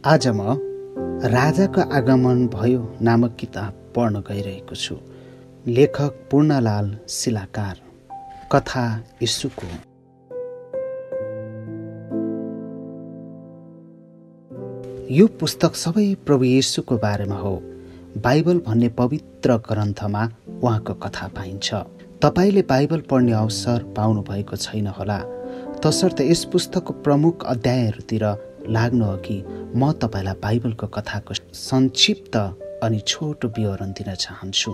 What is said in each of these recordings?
आज म राजाको आगमन भयो नामक किताब पढ्न गइरहेको छु। लेखक पूर्णलाल शिलाकार। कथा यीशुको। यो पुस्तक सबै प्रभु येशूको बारेमा हो। बाइबल भन्ने पवित्र ग्रन्थमा उहाँको कथा पाइन्छ। तपाईले बाइबल पढ्ने अवसर पाउनु भएको छैन होला, तसर्थ यस पुस्तकको प्रमुख अध्यायहरूतिर लाग्नु अघि म तपाईलाई बाइबलको कथाको संक्षिप्त अनि छोटो विवरण दिन चाहन्छु।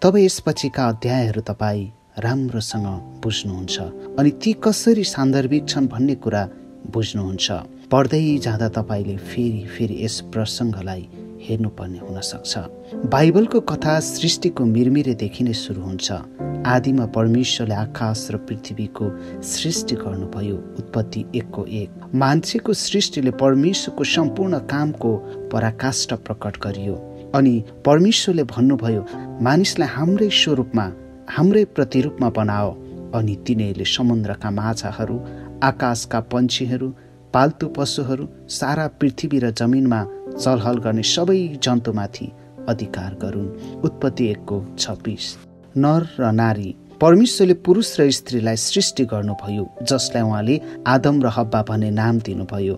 तब यसपछिका अध्यायहरू तपाई राम्रोसँग बुझ्नुहुन्छ अनि ती कसरी सान्दर्भिक छन् भन्ने कुरा बुझ्नुहुन्छ। पढ्दै जाँदा तपाईले फेरि यस प्रसङ्गलाई हेर्नुपर्ने हुन सक्छ। बाइबलको कथा सृष्टिको मिरमिरेदेखि नै सुरु हुन्छ। आदिमा परमेश्वरले आकाश र पृथ्वीको सृष्टि गर्नुभयो। उत्पत्ति 1:1। मान्छेको सृष्टिले परमेश्वरको सम्पूर्ण कामको पराकाष्ठ प्रकट गरियो। अनि परमेश्वरले भन्नुभयो, मानिसलाई हाम्रै स्वरूपमा हाम्रै प्रतिरूपमा बनाओ। अनि तिनीहरूले समुद्रका माछाहरू, आकाशका पन्छीहरू, पाल्तु पशुहरू, सारा पृथ्वी र जमिनमा चलहल गर्ने सबै जन्तुमाथि अधिकार गरून्। उत्पत्ति 1:26। नर र नारी। परमेश्वरले पुरुष र स्त्रीलाई सृष्टि गर्नुभयो, जसलाई उहाँले आदम र हव्वा भन्ने नाम दिनुभयो।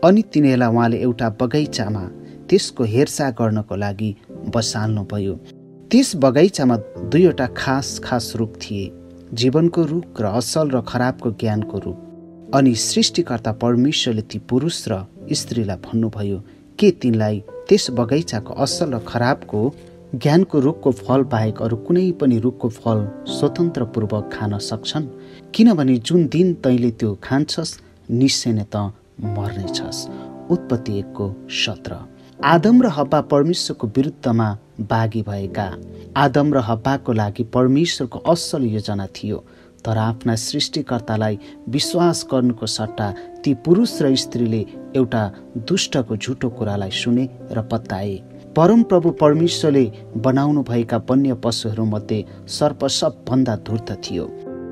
अनि तिनीहरूलाई उहाँले एउटा बगैँचामा त्यसको हेरचाह गर्नको लागि बसाल्नुभयो। त्यस बगैँचामा दुईवटा खास रुख थिए, जीवनको रुख र असल र खराबको ज्ञानको रुख। अनि सृष्टिकर्ता परमेश्वरले ती पुरुष र स्त्रीलाई भन्नुभयो, के तिनलाई त्यस बगैँचाको असल र खराबको ज्ञानको रुखको फल बाहेक अरू कुनै पनि रुखको फल स्वतन्त्रपूर्वक खान सक्छन्? किनभने जुन दिन तैँले त्यो खान्छस् निश्चय नै त मर्नेछस्। उत्पत्ति 1:17। आदम र हव्वा परमेश्वरको विरुद्धमा बागी भएका। आदम र हव्वाको लागि परमेश्वरको असल योजना थियो, तर आफ्ना सृष्टिकर्तालाई विश्वास गर्नुको सट्टा ती पुरुष र स्त्रीले एउटा दुष्टको झुटो कुरालाई सुने र पत्ताए। परमप्रभु परमेश्वरले बनाउनु भएका वन्य पशुहरूमध्ये सर्प सबभन्दा धूर्त थियो।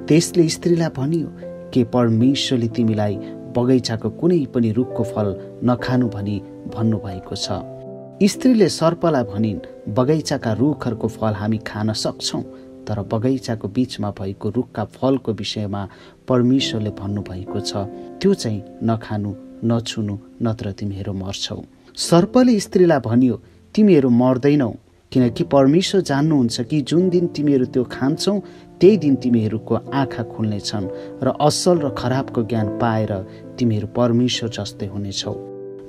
त्यसले स्त्रीलाई भनियो, के परमेश्वरले तिमीलाई बगैँचाको कुनै पनि रुखको फल नखानु भनी भन्नुभएको छ? स्त्रीले सर्पलाई भनिन्, बगैँचाका रुखहरूको फल हामी खान सक्छौँ, तर बगैँचाको बीचमा भएको रुखका फलको विषयमा परमेश्वरले भन्नुभएको छ, त्यो चाहिँ नखानु, नछुनु, नत्र तिमीहरू मर्छौ। सर्पले स्त्रीलाई भनियो, तिमीहरू मर्दैनौ, किनकि परमेश्वर जान्नुहुन्छ कि जुन दिन तिमीहरू त्यो खान्छौ त्यही दिन तिमीहरूको आँखा खुल्नेछन् र असल र खराबको ज्ञान पाएर तिमीहरू परमेश्वर जस्तै हुनेछौ।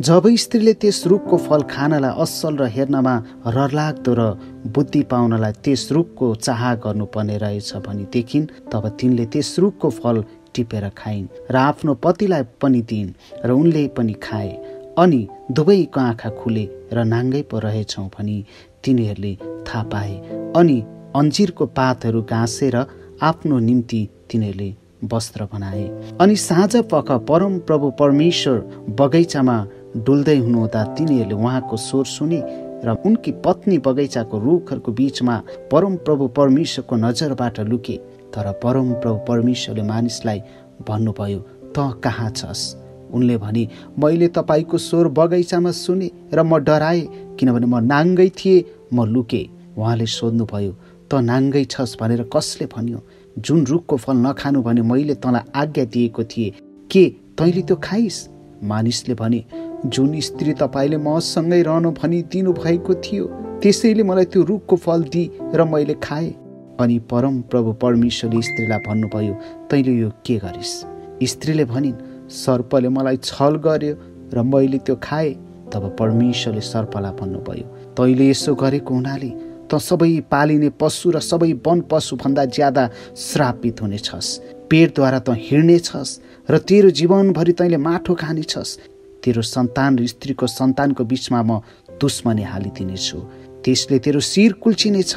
जब स्त्रीले त्यस रुखको फल खानलाई असल र हेर्नमा रहरलाग्दो र बुद्धि पाउनलाई त्यस रुखको चाह गर्नुपर्ने रहेछ भनी देखिन्, तब तिनले त्यस रुखको फल टिपेर खाइन् र आफ्नो पतिलाई पनि दिइन् र उनले पनि खाए। अनि दुवैको आँखा खुले र नाङ्गै पो रहेछौँ भनी तिनीहरूले थाहा पाए। अनि अन्जिरको पातहरू घाँसेर आफ्नो निम्ति तिनीहरूले वस्त्र बनाए। अनि साँझ पख परम प्रभु परमेश्वर बगैँचामा डुल्दै हुनुहुँदा तिनीहरूले उहाँको स्वर सुने र उनकी पत्नी बगैँचाको रुखहरूको बीचमा परम प्रभु परमेश्वरको नजरबाट लुके। तर परम प्रभु परमेश्वरले मानिसलाई भन्नुभयो, त कहाँ छस्? उनले भने, मैले तपाईको स्वर बगैँचामा सुने र म डराए, किनभने म नाङ्गै थिएँ, म लुके। उहाँले सोध्नुभयो, त नाङ्गै छस् भनेर कसले भन्यो? जुन रुखको फल नखानु भने मैले तँलाई आज्ञा दिएको थिएँ, के तैँले त्यो खाइस्? मानिसले भने, जुन स्त्री तपाईँले मसँगै रहनु भनी दिनु भएको थियो, त्यसैले मलाई त्यो रुखको फल दि र मैले खाएँ। अनि परम प्रभु परमेश्वरले स्त्रीलाई भन्नुभयो, तैँले यो के गरिस्? स्त्रीले भनिन्, सर्पले मलाई छल गर्यो र मैले त्यो खाएँ। तब परमेश्वरले सर्पलाई भन्नुभयो, तैँले यसो गरेको हुनाले त सबै पालिने पशु र सबै वन पशुभन्दा ज्यादा श्रापित हुनेछस्। पेटद्वारा त हिँड्नेछस् र तेरो जीवनभरि तैँले माठो खानेछस्। तेरो सन्तान र स्त्रीको सन्तानको बीचमा म दुश्मनी हालिदिनेछु। त्यसले तेरो शिर कुल्चिनेछ,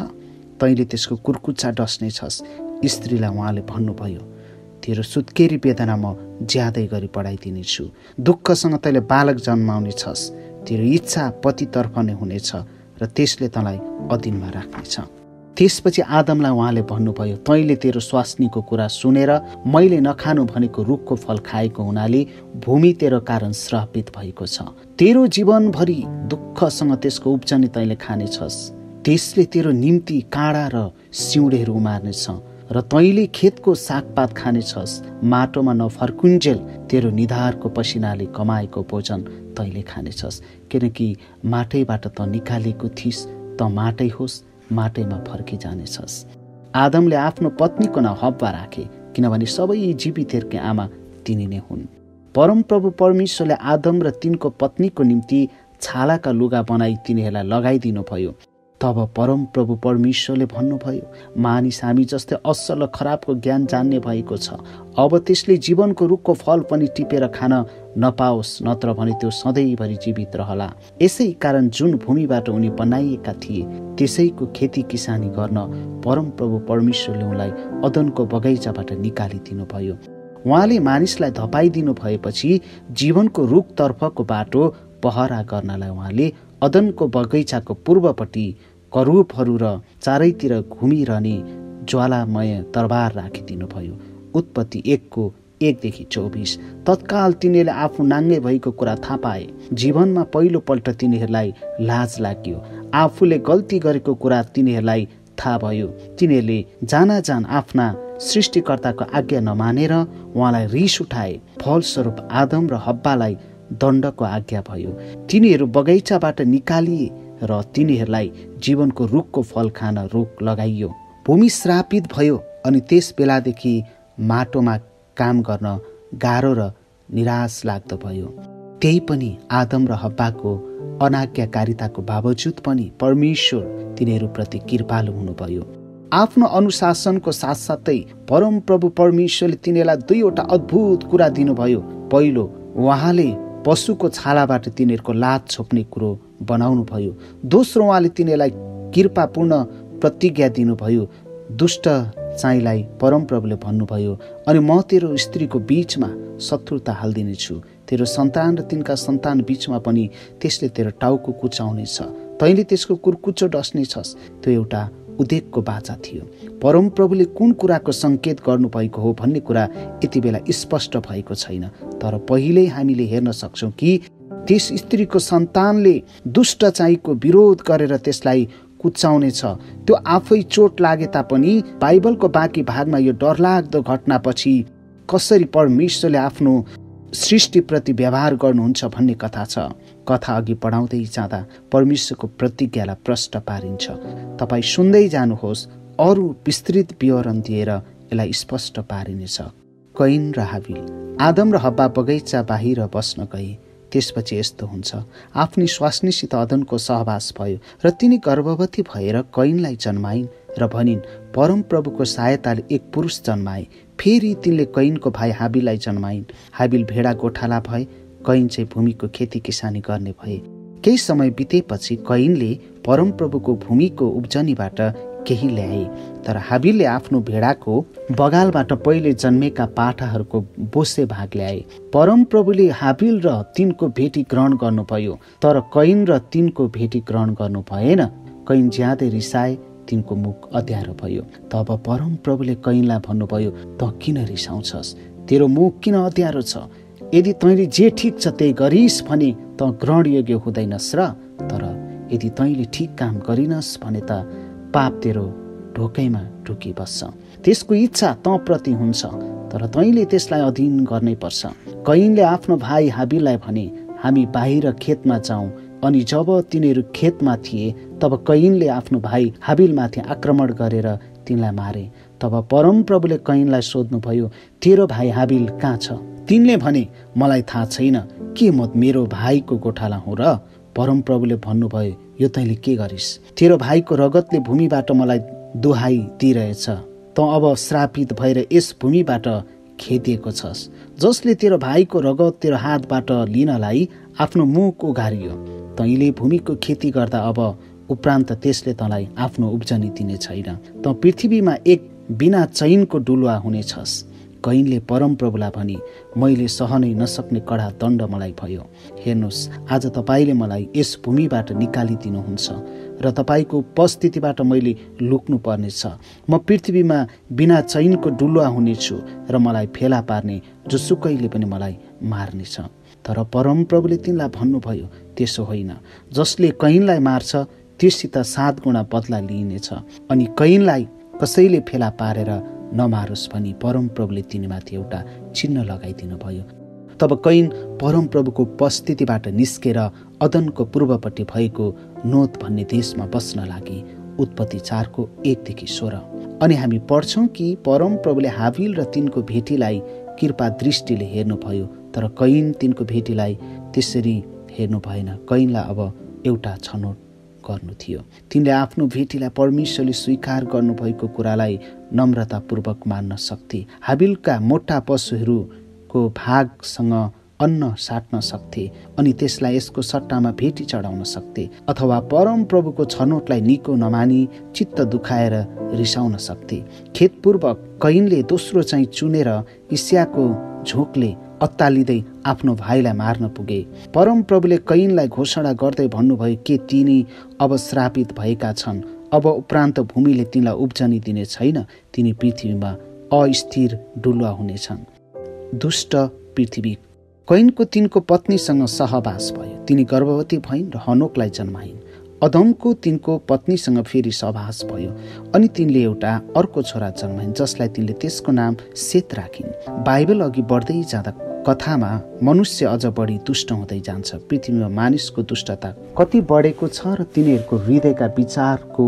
तैँले त्यसको कुर्कुच्चा डस्नेछस्। स्त्रीलाई उहाँले भन्नुभयो, तेरो सुत्केरी वेदना म ज्यादै गरी बढाइदिनेछु। दुःखसँग तैँले बालक जन्माउनेछस्। तेरो इच्छा पतितर्फ नै हुनेछ र त्यसले तँलाई अधीनमा राख्नेछ। त्यसपछि आदमलाई उहाँले भन्नुभयो, तैँले तेरो स्वास्नीको कुरा सुनेर मैले नखानु भनेको रुखको फल खाएको हुनाले भूमि तेरो कारण श्रापित भएको छ। तेरो जीवनभरि दुःखसँग त्यसको उब्जनी तैँले खानेछस्। त्यसले तेरो निम्ति काँडा र सिउँडेहरू उमार्नेछ र तैँले खेतको सागपात खानेछस्। माटोमा नफर्कुन्जेल तेरो निधारको पसिनाले कमाएको भोजन तैँले खानेछस्, किनकि माटैबाट त निकालेको थिस्, त माटै होस्, माटैमा फर्किजानेछस्। आदमले आफ्नो पत्नीको नाउँ हव्वा राखे, किनभने सबै जीवितहरूकी आमा तिनी नै हुन्। परमप्रभु परमेश्वरले आदम र तिनको पत्नीको निम्ति छालाका लुगा बनाई तिनीहरूलाई लगाइदिनु भयो। तब परमप्रभु परमेश्वरले भन्नुभयो, मानिस हामी जस्तै असल र खराबको ज्ञान जान्ने भएको छ। अब त्यसले जीवनको रुखको फल पनि टिपेर खान नपाओस्, नत्र भने त्यो सधैँभरि जीवित रहला। यसै कारण जुन भूमिबाट उनी बनाइएका थिए त्यसैको खेती किसानी गर्न परमप्रभु परमेश्वरले उनलाई अदनको बगैँचाबाट निकालिदिनु भयो। उहाँले मानिसलाई धपाइदिनु भएपछि जीवनको रुखतर्फको बाटो पहरा गर्नलाई उहाँले अदनको बगैँचाको पूर्वपट्टि करूबहरू र चारैतिर घुमिरहने ज्वालामय तरबार राखिदिनु भयो। उत्पत्ति 1:1-24। तत्काल तिनीहरूले आफू नाङ्गे भएको कुरा थाहा पाए। जीवनमा पहिलोपल्ट तिनीहरूलाई लाज लाग्यो। आफूले गल्ती गरेको कुरा तिनीहरूलाई थाहा भयो। तिनीहरूले जानाजान आफ्ना सृष्टिकर्ताको आज्ञा नमानेर उहाँलाई रिस उठाए। फलस्वरूप आदम र हव्वालाई दण्डको आज्ञा भयो। तिनीहरू बगैँचाबाट निकालिए र तिनीहरूलाई जीवनको रुखको फल खान रोक लगाइयो। भूमि श्रापित भयो अनि त्यस बेलादेखि माटोमा काम गर्न गाह्रो र निराश लाग्दो भयो। त्यही पनि आदम र हव्वाको अनाज्ञाकारिताको बावजुद पनि परमेश्वर तिनीहरूप्रति कृपालु हुनुभयो। आफ्नो अनुशासनको साथसाथै परमप्रभु परमेश्वरले तिनीहरूलाई दुईवटा अद्भुत कुरा दिनुभयो। पहिलो, उहाँले पशुको छालाबाट तिनीहरूको लात छोप्ने कुरो बनाउनु भयो। दोस्रो, उहाँले तिनीहरूलाई कृपापूर्ण प्रतिज्ञा दिनुभयो। दुष्ट चाहिँलाई परमप्रभुले भन्नुभयो, अनि म तेरो स्त्रीको बीचमा शत्रुता हालिदिनेछु, तेरो सन्तान र तिनका सन्तान बीचमा पनि त्यसले तेरो टाउको कुचाउनेछ, तैँले त्यसको कुर्कुच्चो डस्नेछस्। त्यो एउटा उद्वेगको बाचा थियो। परमप्रभुले कुन कुराको सङ्केत गर्नुभएको हो भन्ने कुरा यति बेला स्पष्ट भएको छैन, तर पहिल्यै हामीले हेर्न सक्छौँ कि त्यस स्त्रीको सन्तानले दुष्ट चाहिँको विरोध गरेर त्यसलाई कुचाउनेछ। त्यो आफै चोट लागे तापनि बाइबलको बाँकी भागमा यो डरलाग्दो घटनापछि कसरी परमेश्वरले आफ्नो सृष्टिप्रति व्यवहार गर्नुहुन्छ भन्ने कथा छ। कथा अघि बढाउँदै जाँदा परमेश्वरको प्रतिज्ञालाई प्रष्ट पारिन्छ। तपाईँ सुन्दै जानुहोस्, अरू विस्तृत विवरण दिएर यसलाई स्पष्ट पारिनेछ। कैन र हाबिल। आदम र हव्वा बगैँचा बाहिर बस्न गए। त्यसपछि यस्तो हुन्छ, आफ्नी स्वास्नीसित अदनको सहवास भयो र तिनी गर्भवती भएर कैनलाई जन्माइन् र भनिन्, परमप्रभुको सहायताले एक पुरुष जन्माए। फेरि तिनले कैनको भाइ हाबिललाई जन्माइन्। हाबिल भेडा गोठाला भए, कैन चाहिँ भूमिको खेती किसानी गर्ने भए। केही समय बितेपछि कैनले परमप्रभुको भूमिको उब्जनीबाट केही ल्याए, तर हाबिलले आफ्नो भेडाको बगालबाट पहिले जन्मेका पाठाहरूको बोसे भाग ल्याए। परमप्रभुले हाबिल र तिनको भेटी ग्रहण गर्नुभयो, तर कैन र तिनको भेटी ग्रहण गर्नु भएन। कैन ज्यादै रिसाए, तिनको मुख अँध्यारो भयो। तब परमप्रभुले कैनलाई भन्नुभयो, त किन रिसाउँछस्? तेरो मुख किन अँध्यारो छ? यदि तैँले जे ठिक छ त्यही गरिस् भने त ग्रहणयोग्य हुँदैनस् र, तर यदि तैँले ठिक काम गरिनस् भने त पाप तेरो ढोकैमा ढुकी बस्छ। त्यसको इच्छा तँ प्रति हुन्छ, तर तैँले त्यसलाई अधीन गर्नै पर्छ। कैनले आफ्नो भाइ हाबिललाई भने, हामी बाहिर खेतमा जाउँ। अनि जब तिनीहरू खेतमा थिए तब कैनले आफ्नो भाइ हाबिलमाथि आक्रमण गरेर तिनलाई मारे। तब परमप्रभुले कैनलाई सोध्नुभयो, तेरो भाइ हाबिल कहाँ छ? तिनले भने, मलाई थाहा छैन, के म मेरो भाइको गोठाला हुँ र? परमप्रभुले भन्नुभयो, यो तैँले के गरिस्? तेरो भाइको रगतले भूमिबाट मलाई दुहाई दिइरहेछ। त अब श्रापित भएर यस भूमिबाट खेदिएको छस्। जसले तेरो भाइको रगत तेरो हातबाट लिनलाई आफ्नो मुख उघारियो। तैँले भूमिको खेती गर्दा अब उपरान्त त्यसले तँलाई आफ्नो उब्जनी दिने छैन। त पृथ्वीमा एक बिना चैनको डुलुवा हुनेछस्। कैनले परमप्रभुलाई भनी, मैले सहनै नसक्ने कडा दण्ड मलाई भयो। हेर्नुहोस्, आज तपाईँले मलाई यस भूमिबाट निकालिदिनुहुन्छ र तपाईको उपस्थितिबाट मैले लुक्नु पर्नेछ। म पृथ्वीमा बिना चैनको डुलुवा हुनेछु र मलाई फेला पार्ने जोसुकैले पनि मलाई मार्नेछ। तर परमप्रभुले तिनलाई भन्नुभयो, त्यसो होइन, जसले कैनलाई मार्छ त्योसित 7 गुणा बदला लिइनेछ। अनि कैनलाई कसैले फेला पारेर नमारोस् भनी परमप्रभुले तिनीमाथि एउटा चिन्ह लगाइदिनु भयो। तब कैन परमप्रभुको उपस्थितिबाट निस्केर अदनको पूर्वपट्टि भएको नोत भन्ने देशमा बस्न लागे। उत्पत्ति 4:1-16। अनि हामी पढ्छौँ कि परमप्रभुले हाबिल र तिनको भेटीलाई कृपा दृष्टिले हेर्नुभयो, तर कैन तिनको भेटीलाई त्यसरी हेर्नु भएन। कैनलाई अब एउटा छनौट गर्नु थियो। तिनले आफ्नो भेटीलाई परमेश्वरले स्वीकार गर्नुभएको कुरालाई नम्रतापूर्वक मान्न सक्थे। हाबिलका मोटा पशुहरूको भागसँग अन्न साट्न सक्थे अनि त्यसलाई यसको सट्टामा भेटी चढाउन सक्थे, अथवा परमप्रभुको छनौटलाई निको नमानी चित्त दुखाएर रिसाउन सक्थे। खेदपूर्वक कैनले दोस्रो चाहिँ चुनेर इस्याको झोकले अत्तालिँदै आफ्नो भाइलाई मार्न पुगे। परमप्रभुले कैनलाई घोषणा गर्दै भन्नुभयो, के तिनी अब श्रापित भएका छन्? अब उपरान्त भूमिले तिनलाई उब्जनी दिने छैन। तिनी पृथ्वीमा अस्थिर डुलुवा हुनेछन्। दुष्ट पृथ्वी। कैनको तिनको पत्नीसँग सहवास भयो। तिनी गर्भवती भइन् र हनोकलाई जन्माइन्। अदमको तिनको पत्नीसँग फेरि सहवास भयो अनि तिनले एउटा अर्को छोरा जन्माइन्, जसलाई तिनले त्यसको नाम सेत राखिन्। बाइबल अघि बढ्दै जाँदा कथामा मनुष्य अझ बढी दुष्ट हुँदै जान्छ। पृथ्वीमा मानिसको दुष्टता कति बढेको छ र तिनीहरूको हृदयका विचारको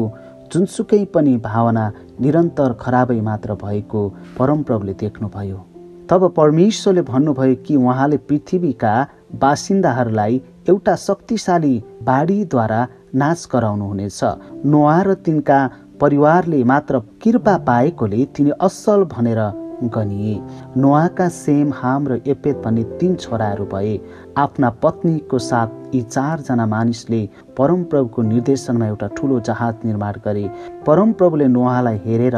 जुनसुकै पनि भावना निरन्तर खराबै मात्र भएको परमप्रभुले देख्नुभयो। तब परमेश्वरले भन्नुभयो कि उहाँले पृथ्वीका बासिन्दाहरूलाई एउटा शक्तिशाली बाढीद्वारा नाश गराउनुहुनेछ। नोआ र तिनका परिवारले मात्र कृपा पाएकोले तिनी असल भनेर गनिए। नोआका सेम, हाम र एपेत भन्ने 3 छोराहरू भए। आफ्ना पत्नीको साथ यी 4 जना मानिसले परमप्रभुको निर्देशनमा एउटा ठुलो जहाज निर्माण गरे। परमप्रभुले नोआलाई हेरेर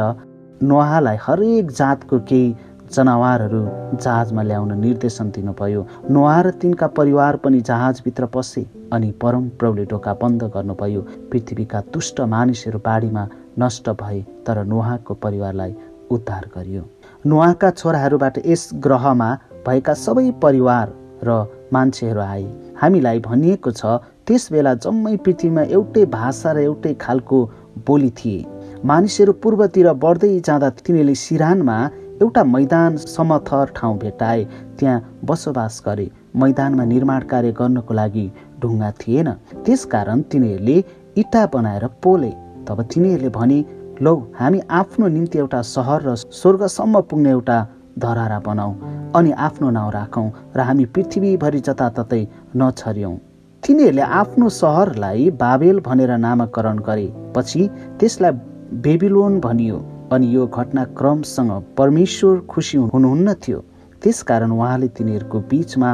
नोआलाई हरेक जातको केही जनावरहरू जहाजमा ल्याउन निर्देशन दिनुभयो। नोआ र तिनका परिवार पनि जहाजभित्र पसे अनि परमप्रभुले ढोका बन्द गर्नुभयो। पृथ्वीका दुष्ट मानिसहरू बाढीमा नष्ट भए, तर नोआको परिवारलाई उद्धार गरियो। नोआका छोराहरूबाट यस ग्रहमा भएका सबै परिवार र मान्छेहरू आए। हामीलाई भनिएको छ त्यस बेला जम्मै पृथ्वीमा एउटै भाषा र एउटै खालको बोली थिए। मानिसहरू पूर्वतिर बढ्दै जाँदा तिनीहरूले सिरानमा एउटा मैदान समथर ठाउँ भेटाए, त्यहाँ बसोबास गरे। मैदानमा निर्माण कार्य गर्नको लागि ढुङ्गा थिएन, त्यसकारण तिनीहरूले इँटा बनाएर पोले। तब तिनीहरूले भने, लौ हामी आफ्नो निम्ति एउटा सहर र स्वर्गसम्म पुग्ने एउटा धरारा बनाऊ अनि आफ्नो नाउँ राखौँ र हामी पृथ्वीभरि जताततै नछर्यौँ। तिनीहरूले आफ्नो सहरलाई बाबेल भनेर नामकरण गरे। पछि त्यसलाई बेबिलोन भनियो। अनि यो घटनाक्रमसँग परमेश्वर खुसी हुनुहुन्न थियो, त्यसकारण उहाँले तिनीहरूको बीचमा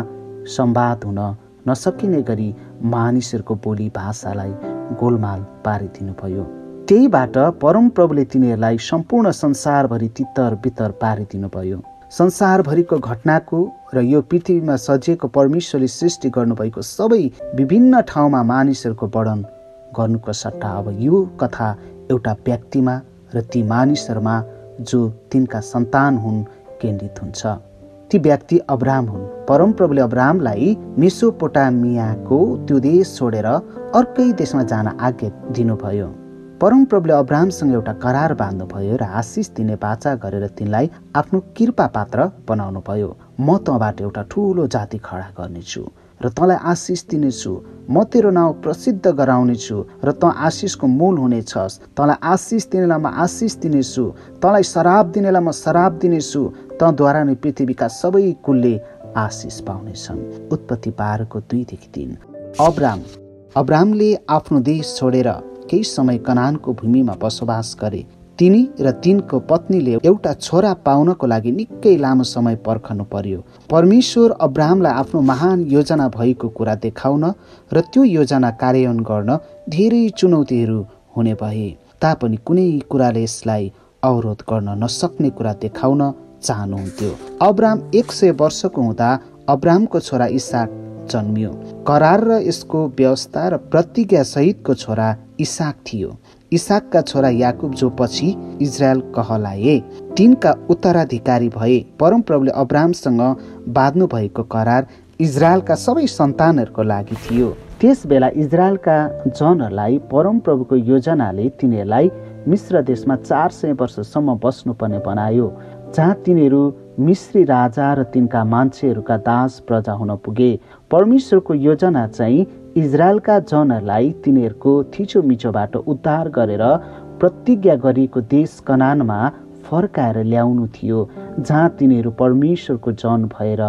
संवाद हुन नसकिने गरी मानिसहरूको बोली भाषालाई गोलमाल पारिदिनुभयो। त्यहीबाट परमप्रभुले तिनीहरूलाई सम्पूर्ण संसारभरि तितर बितर पारिदिनुभयो। संसारभरिको घटनाको र यो पृथ्वीमा सजिएको परमेश्वरले सृष्टि गर्नुभएको सबै विभिन्न ठाउँमा मानिसहरूको वर्णन गर्नुको सट्टा अब यो कथा एउटा व्यक्तिमा र ती मानिसहरूमा जो तिनका सन्तान हुन् केन्द्रित हुन्छ। ती व्यक्ति अब्राम हुन्। परमप्रभुले अब्रामलाई मेसोपोटामियाको त्यो देश छोडेर अर्कै देशमा जान आज्ञा दिनुभयो। परमप्रभुले अब्रामसँग एउटा करार बाँध्नुभयो र आशिष दिने वाचा गरेर तिनलाई आफ्नो कृपा पात्र बनाउनु भयो। म तँबाट एउटा ठुलो जाति खडा गर्नेछु र तँलाई आशिष दिनेछु। म तेरो नाउँ प्रसिद्ध गराउनेछु र तँ आशिषको मूल हुनेछस्। तँलाई आशिष दिनेलाई म आशिष दिनेछु, तँलाई श्राप दिनेलाई म श्राप दिनेछु। तँद्वारा नै पृथ्वीका सबै कुलले आशिष पाउनेछन्। उत्पत्ति 12:2-3। अब्रामले आफ्नो देश छोडेर केही समय कनानको भूमिमा बसोबास गरे। तिनी र तिनको पत्नीले एउटा छोरा पाउनको लागि निकै लामो समय पर्खनु पर्यो। परमेश्वर अब्रामलाई आफ्नो महान योजना भएको कुरा देखाउन र त्यो योजना कार्यान्वयन गर्न धेरै चुनौतीहरू हुने भए तापनि कुनै कुराले यसलाई अवरोध गर्न नसक्ने कुरा देखाउन चाहनुहुन्थ्यो। अब्राम 100 वर्षको हुँदा अब्रामको छोरा इसाक जन्मियो। करार र यसको व्यवस्था र प्रतिज्ञा सहितको छोरा इसाक थियो। इसाकका छोरा याकुब जो पछि इजरायल कहलाए, तिनका उत्तराधिकारी भए। परमप्रभुले अब्राहमसँग बाँध्नु भएको करार इजरायलका सबै सन्तानहरूको लागि थियो। त्यस बेला इजरायलका जनहरूलाई परमप्रभुको योजनाले तिनीहरूलाई मिश्र देशमा 400 वर्षसम्म बस्नुपर्ने बनायो, जहाँ तिनीहरू मिश्री राजा र तिनका मान्छेहरूका दास प्रजा हुन पुगे। परमेश्वरको योजना चाहिँ इजरायलका जनहरूलाई तिनीहरूको थिचोमिचोबाट उद्धार गरेर प्रतिज्ञा गरिएको देश कनानमा फर्काएर ल्याउनु थियो, जहाँ तिनीहरू परमेश्वरको जन भएर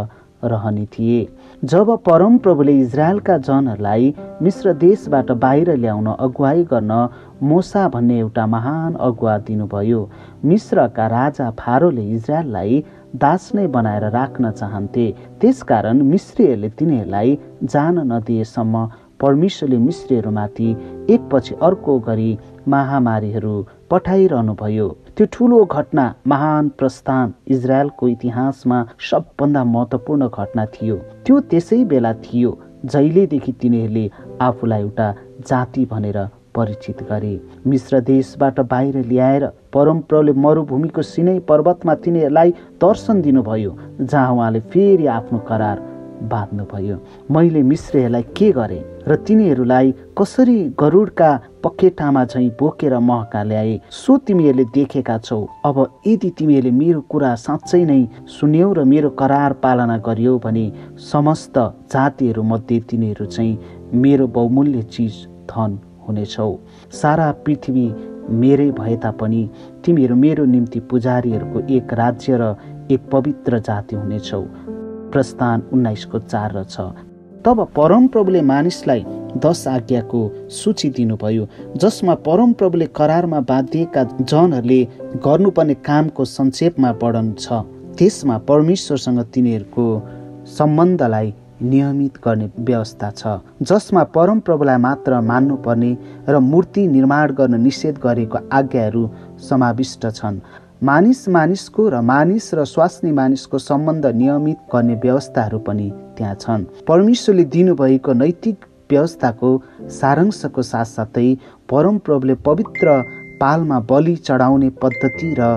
रहने थिए। जब परमप्रभुले इजरायलका जनहरूलाई मिश्र देशबाट बाहिर ल्याउन अगुवाई गर्न मोसा भन्ने एउटा महान अगुवा दिनुभयो। मिश्रका राजा फारोले इजरायललाई दास नै बनाएर राख्न चाहन्थे। त्यसकारण मिश्रीहरूले तिनीहरूलाई जान नदिएसम्म परमेश्वरले मिश्रीहरूमाथि एकपछि अर्को गरी महामारीहरू पठाइरहनुभयो। त्यो ठुलो घटना, महान प्रस्थान, इजरायलको इतिहासमा सबभन्दा महत्त्वपूर्ण घटना थियो। त्यो त्यसै बेला थियो जहिलेदेखि तिनीहरूले आफूलाई एउटा जाति भनेर परिचित गरे। मिश्र देशबाट बाहिर ल्याएर परमप्रभुले मरुभूमिको सिनै पर्वतमा तिनीहरूलाई दर्शन दिनुभयो, जहाँ उहाँले फेरि आफ्नो करार बाँध्नुभयो। मैले मिश्रीहरूलाई के गरेँ र तिनीहरूलाई कसरी गरुडका पखेटामा झैँ बोकेर महका ल्याए, सो तिमीहरूले देखेका छौ। अब यदि तिमीहरूले मेरो कुरा साँच्चै नै सुन्यौ र मेरो करार पालना गरियौ भने समस्त जातिहरूमध्ये तिनीहरू चाहिँ मेरो बहुमूल्य चिज धन हुनेछौ। सारा पृथ्वी मेरै भए तापनि तिमीहरू मेरो निम्ति पुजारीहरूको एक राज्य र एक पवित्र जाति हुनेछौ। प्रस्थान 19:4 र 6। तब परमप्रभुले मानिसलाई 10 आज्ञाको सूची दिनुभयो, जसमा परमप्रभुले करारमा बाँधिएका जनहरूले गर्नुपर्ने कामको संक्षेपमा वर्णन छ। त्यसमा परमेश्वरसँग तिनीहरूको सम्बन्धलाई नियमित गर्ने व्यवस्था छ, जसमा परमप्रभुलाई मात्र मान्नुपर्ने र मूर्ति निर्माण गर्न निषेध गरेको आज्ञाहरू समाविष्ट छन्। मानिसको र मानिस र स्वास्नी मानिसको सम्बन्ध नियमित गर्ने व्यवस्थाहरू पनि त्यहाँ छन्। परमेश्वरले दिनुभएको नैतिक व्यवस्थाको सारांशको साथसाथै परमप्रभुले पवित्र पालमा बलि चढाउने पद्धति र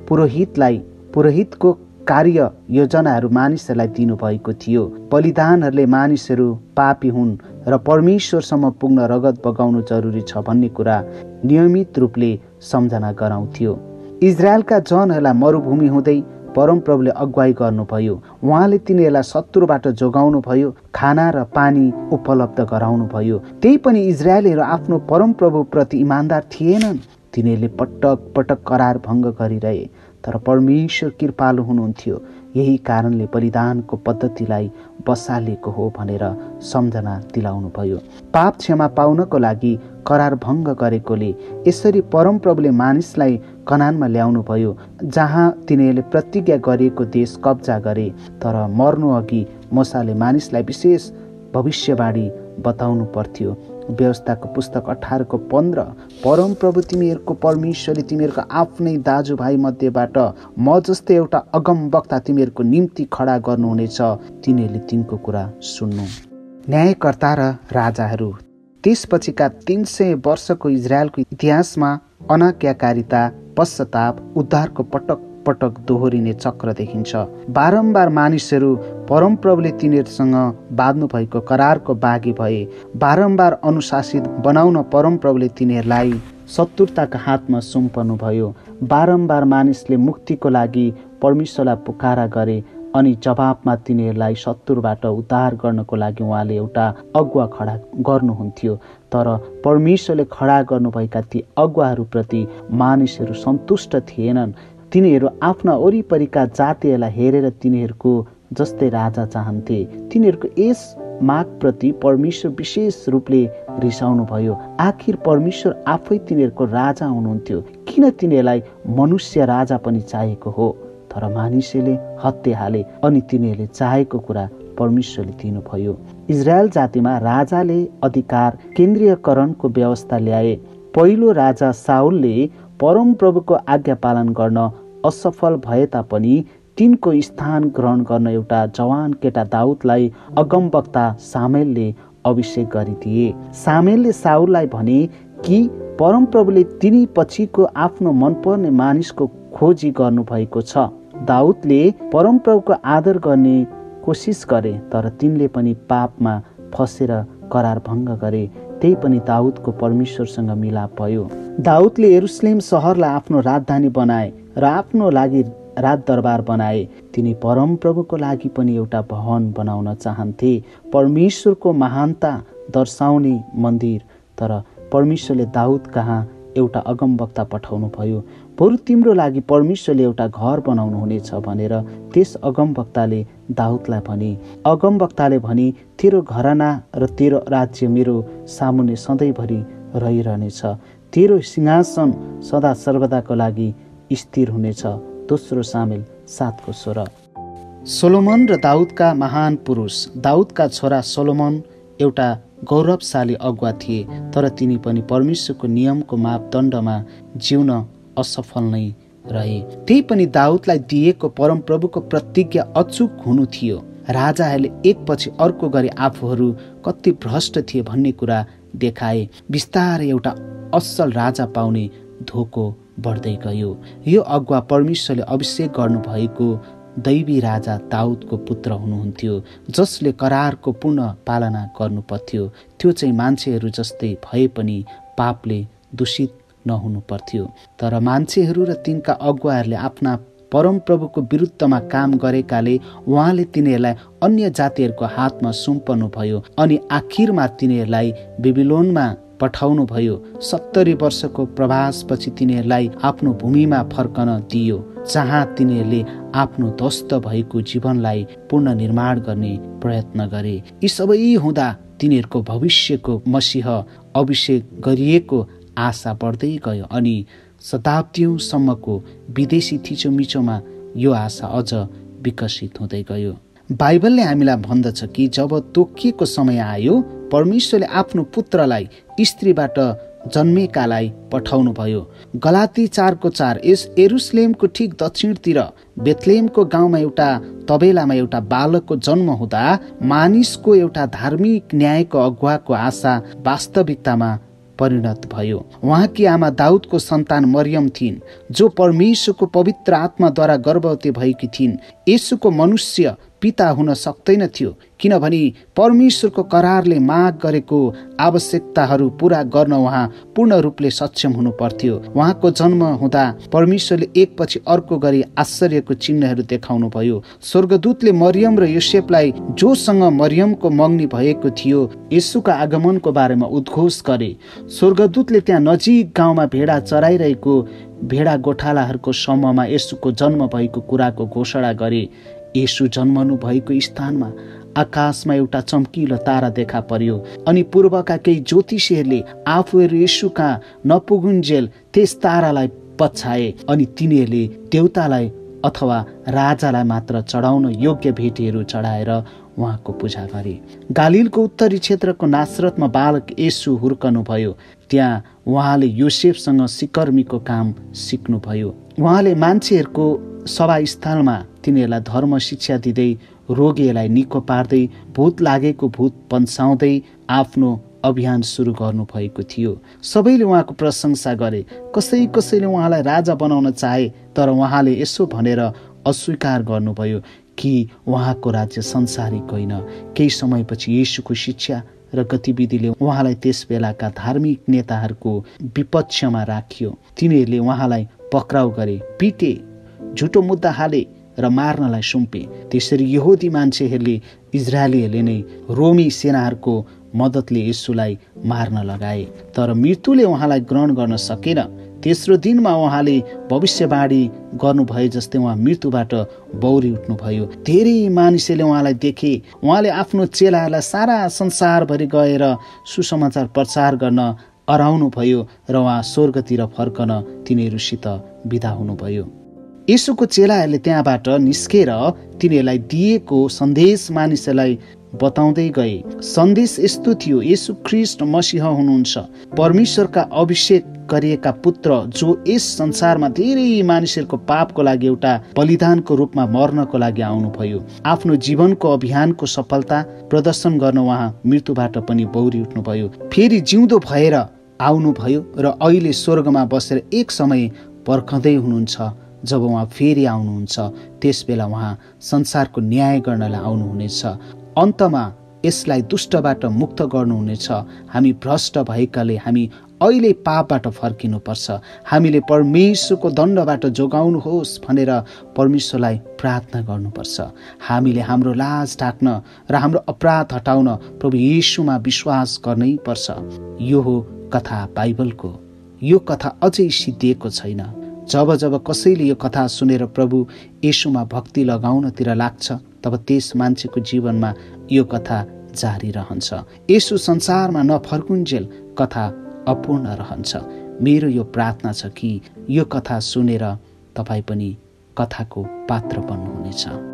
पुरोहितको कार्य योजनाहरू मानिसहरूलाई दिनुभएको थियो। बलिदानहरूले मानिसहरू पापी हुन् र परमेश्वरसम्म पुग्न रगत बगाउनु जरुरी छ भन्ने कुरा नियमित रूपले सम्झना गराउँथ्यो। इजरायलका जनहरूलाई मरुभूमि हुँदै परमप्रभुले अगुवाई गर्नुभयो। उहाँले तिनीहरूलाई शत्रुबाट जोगाउनु भयो, खाना र पानी उपलब्ध गराउनु भयो। त्यही पनि इजरायलीहरू आफ्नो परमप्रभु प्रति इमानदार थिएनन्। तिनीहरूले पटक पटक करार भङ्ग गरिरहे, तर परमेश्वर कृपालु हुनुहुन्थ्यो। यही कारणले बलिदानको पद्धतिलाई बसालिएको हो भनेर सम्झना दिलाउनु भयो। पाप क्षमा पाउनको लागि करार भङ्ग गरेकोले यसरी परमप्रभुले मानिसलाई कनानमा ल्याउनु भयो, जहाँ तिनीहरूले प्रतिज्ञा गरिएको देश कब्जा गरे। तर मर्नु अघि मोसाले मानिसलाई विशेष भविष्यवाणी बताउनु पर्थ्यो। व्यवस्थाको पुस्तक 18:15 परमप्रभु तिमीहरूको परमेश्वरले तिमीहरूको आफ्नै दाजुभाइ मध्येबाट म जस्तै एउटा अगमवक्ता तिमीहरूको निम्ति खडा गर्नुहुनेछ, तिनीहरूले तिनको कुरा सुन्नु। न्यायकर्ता र राजाहरू। त्यसपछिका 300 वर्षको इजरायलको इतिहासमा अनाज्ञाकारिता, पश्चाताप, उद्धारको पटक पटक दोहोरिने चक्र देखिन्छ। बारम्बार मानिसहरू परमप्रभुले तिनीहरूसँग बाँध्नु भएको करारको बागी भए। बारम्बार अनुशासित बनाउन परमप्रभुले तिनीहरूलाई शत्रुताका हातमा सुम्पनु भयो। बारम्बार मानिसले मुक्तिको लागि परमेश्वरलाई पुकारा गरे अनि जवाबमा तिनीहरूलाई शत्रुबाट उद्धार गर्नको लागि उहाँले एउटा अगुवा खडा गर्नुहुन्थ्यो। तर परमेश्वरले खडा गर्नुभएका ती अगुवाहरूप्रति मानिसहरू सन्तुष्ट थिएनन्। तिनीहरू आफ्ना वरिपरिका जातिहरूलाई हेरेर तिनीहरूको जस्तै राजा चाहन्थे। तिनीहरूको यस मागप्रति परमेश्वर विशेष रूपले रिसाउनु भयो। आखिर परमेश्वर आफै तिनीहरूको राजा हुनुहुन्थ्यो, किन तिनीहरूलाई मनुष्य राजा पनि चाहिएको हो? तर मानिसले हत्ते हाले अनि तिनीहरूले चाहेको कुरा परमेश्वरले दिनुभयो। इजरायल जातिमा राजाले अधिकार केन्द्रीयकरणको व्यवस्था ल्याए। पहिलो राजा साउलले परमप्रभुको आज्ञा पालन गर्न असफल भए तापनि तिनको स्थान ग्रहण गर्न एउटा जवान केटा दाउदलाई अगमवक्ता सामेलले अभिषेक गरिदिए। सामेलले साउललाई भने कि परमप्रभुले तिनी पछिको आफ्नो मनपर्ने मानिसको खोजी गर्नुभएको छ। दाउदले परमप्रभुको आदर गर्ने कोसिस गरे, तर तिनले पनि पापमा फसेर करार भङ्ग गरे। त्यही पनि दाउदको परमेश्वरसँग मिलाप भयो। दाउदले यरुशलेम सहरलाई आफ्नो राजधानी बनाए र आफ्नो लागि राजदरबार बनाए। तिनी परमप्रभुको लागि पनि एउटा भवन बनाउन चाहन्थे, परमेश्वरको महानता दर्शाउने मन्दिर। तर परमेश्वरले दाउद कहाँ एउटा अगमवक्ता पठाउनु भयो। बरु तिम्रो लागि परमेश्वरले एउटा घर बनाउनु हुनेछ भनेर त्यस अगमवक्ताले दाउदलाई भने। अगमवक्ताले भने, तेरो घराना र तेरो राज्य मेरो सामुन्ने सधैँभरि रहिरहनेछ। तेरो सिंहासन सदा सर्वदाको लागि स्थिर हुनेछ। दोस्रो सामेल 7:16। सोलोमन र दाउदका महान पुरुष। दाउदका छोरा सोलोमन एउटा गौरवशाली अगुवा थिए, तर तिनी पनि परमेश्वरको नियमको मापदण्डमा जिउन असफल नै रहे। त्यही पनि दाउदलाई दिएको परमप्रभुको प्रतिज्ञा अचूक हुनु थियो। राजाहरूले एकपछि अर्को गरी आफूहरू कति भ्रष्ट थिए भन्ने कुरा देखाए। बिस्तारै एउटा असल राजा पाउने धोको बढ्दै गयो। यो अगुवा परमेश्वरले अभिषेक गर्नुभएको दैवी राजा दाउदको पुत्र हुनुहुन्थ्यो, जसले करारको पूर्ण पालना गर्नुपर्थ्यो। त्यो चाहिँ मान्छेहरू जस्तै भए पनि पापले दूषित नहुनु पर्थ्यो। तर मान्छेहरू र तिनका अगुवाहरूले आफ्ना परमप्रभुको विरुद्धमा काम गरेकाले उहाँले तिनीहरूलाई अन्य जातिहरूको हातमा सुम्पनु भयो अनि आखिरमा तिनीहरूलाई बेबिलोनमा पठाउनु भयो। 70 वर्षको प्रवासपछि तिनीहरूलाई आफ्नो भूमिमा फर्कन दियो, जहाँ तिनीहरूले आफ्नो ध्वस्त भएको जीवनलाई पुनर्निर्माण गर्ने प्रयत्न गरे। यी सबै हुँदा तिनीहरूको भविष्यको मसीह अभिषेक गरिएको आशा बढ्दै गयो अनि शताब्दीसम्मको विदेशी थिचोमिचोमा यो आशा अझ विकसित हुँदै गयो। बाइबलले हामीलाई भन्दछ कि जब तोकिएको समय आयो, परमेश्वरले आफ्नो पुत्रलाई स्त्रीबाट जन्मेकालाई पठाउनु भयो। गलाती 4:4। यरुशलेमको ठिक दक्षिणतिर बेथलेमको गाउँमा एउटा तबेलामा एउटा बालकको जन्म हुँदा मानिसको एउटा धार्मिक न्यायको अगुवाको आशा वास्तविकतामा परिणत भयो। उहाँकी आमा दाउदको सन्तान मरियम थिइन्, जो परमेश्वरको पवित्र आत्माद्वारा गर्भवती भएकी थिइन्। येशूको मनुष्य पिता हुन सक्दैन थियो, किनभने परमेश्वरको करारले माग गरेको आवश्यकताहरू पूरा गर्न उहाँ पूर्ण रूपले सक्षम हुनु पर्थ्यो। उहाँको जन्म हुँदा परमेश्वरले एकपछि अर्को गरी आश्चर्यको चिन्हहरू देखाउनु भयो। स्वर्गदूतले मरियम र योसेफलाई, जोसँग मरियमको मगनी भएको थियो, येशूको आगमनको बारेमा उद्घोष गरे। स्वर्गदूतले त्यहाँ नजिक गाउँमा भेडा चराइरहेको भेडा गोठालाहरूको समूहमा येशूको जन्म भएको कुराको घोषणा गरे। येशू जन्मनु भएको स्थानमा आकाशमा एउटा चम्किलो तारा देखा पर्यो अनि पूर्वका केही ज्योतिषीहरूले आफूहरू येशू कहाँ नपुगुन्जेल त्यस तारालाई पछ्याए अनि तिनीहरूले देवतालाई अथवा राजालाई मात्र चढाउन योग्य भेटीहरू चढाएर उहाँको पूजा गरे। गालिलको उत्तरी क्षेत्रको नासरतमा बालक येशू हुर्कनु भयो। त्यहाँ उहाँले योसेफसँग सिकर्मीको काम सिक्नुभयो। उहाँले मान्छेहरूको सभास्थलमा तिनीहरूलाई धर्म शिक्षा दिँदै, रोगीलाई निको पार्दै, भूत लागेको भूत पन्साउँदै आफ्नो अभियान सुरु गर्नु भएको थियो। सबैले उहाँको प्रशंसा गरे। कसैले उहाँलाई राजा बनाउन चाहे, तर उहाँले यसो भनेर अस्वीकार गर्नुभयो कि उहाँको राज्य संसारिक होइन। केही समयपछि येशूको शिक्षा र गतिविधिले उहाँलाई त्यस बेलाका धार्मिक नेताहरूको विपक्षमा राखियो। तिनीहरूले उहाँलाई पक्राउ गरे, पिटे, झुटो मुद्दा हाले र मार्नलाई सुम्पे। त्यसरी यहुदी मान्छेहरूले, इजरायलीहरूले नै रोमी सेनाहरूको मद्दतले येशूलाई मार्न लगाए, तर मृत्युले उहाँलाई ग्रहण गर्न सकेन। तेस्रो दिनमा उहाँले भविष्यवाणी गर्नुभए जस्तै उहाँ मृत्युबाट बौरी उठ्नुभयो। धेरै मानिसले उहाँलाई देखे। उहाँले आफ्नो चेलाहरूलाई सारा संसारभरि गएर सुसमाचार प्रचार गर्न अराउनु भयो र उहाँ स्वर्गतिर फर्कन तिनीहरूसित बिदा हुनुभयो। येशूको चेलाहरूले त्यहाँबाट निस्केर तिनीहरूलाई दिएको सन्देश मानिसहरूलाई बताउँदै गए। सन्देश यस्तो थियो, येशू ख्रीष्ट मसीह हुनुहुन्छ, परमेश्वरका अभिषेक गरिएका पुत्र, जो यस संसारमा धेरै मानिसहरूको पापको लागि एउटा बलिदानको रूपमा मर्नको लागि आउनुभयो। आफ्नो जीवनको अभियानको सफलता प्रदर्शन गर्न उहाँ मृत्युबाट पनि बौरी उठ्नुभयो, फेरि जिउँदो भएर आउनुभयो र अहिले स्वर्गमा बसेर एक समय पर्खँदै हुनुहुन्छ। जब उहाँ फेरि आउनुहुन्छ त्यस बेला उहाँ संसारको न्याय गर्नलाई आउनुहुनेछ। अन्तमा यसलाई दुष्टबाट मुक्त गर्नुहुनेछ। हामी भ्रष्ट भएकाले हामी अहिले पापबाट फर्किनुपर्छ। हामीले परमेश्वरको दण्डबाट जोगाउनुहोस् भनेर परमेश्वरलाई प्रार्थना गर्नुपर्छ। हामीले हाम्रो लाज ढाक्न र हाम्रो अपराध हटाउन प्रभु येशूमा विश्वास गर्नै पर्छ। यो हो कथा बाइबलको। यो कथा अझै सिद्धिएको छैन। जब जब कसैले यो कथा सुनेर प्रभु येशूमा भक्ति लगाउनतिर लाग्छ, तब त्यस मान्छेको जीवनमा यो कथा जारी रहन्छ। येशू संसारमा नफर्कुन्जेल कथा अपूर्ण रहन्छ। मेरो यो प्रार्थना छ कि यो कथा सुनेर तपाईँ पनि कथाको पात्र बन्नुहुनेछ।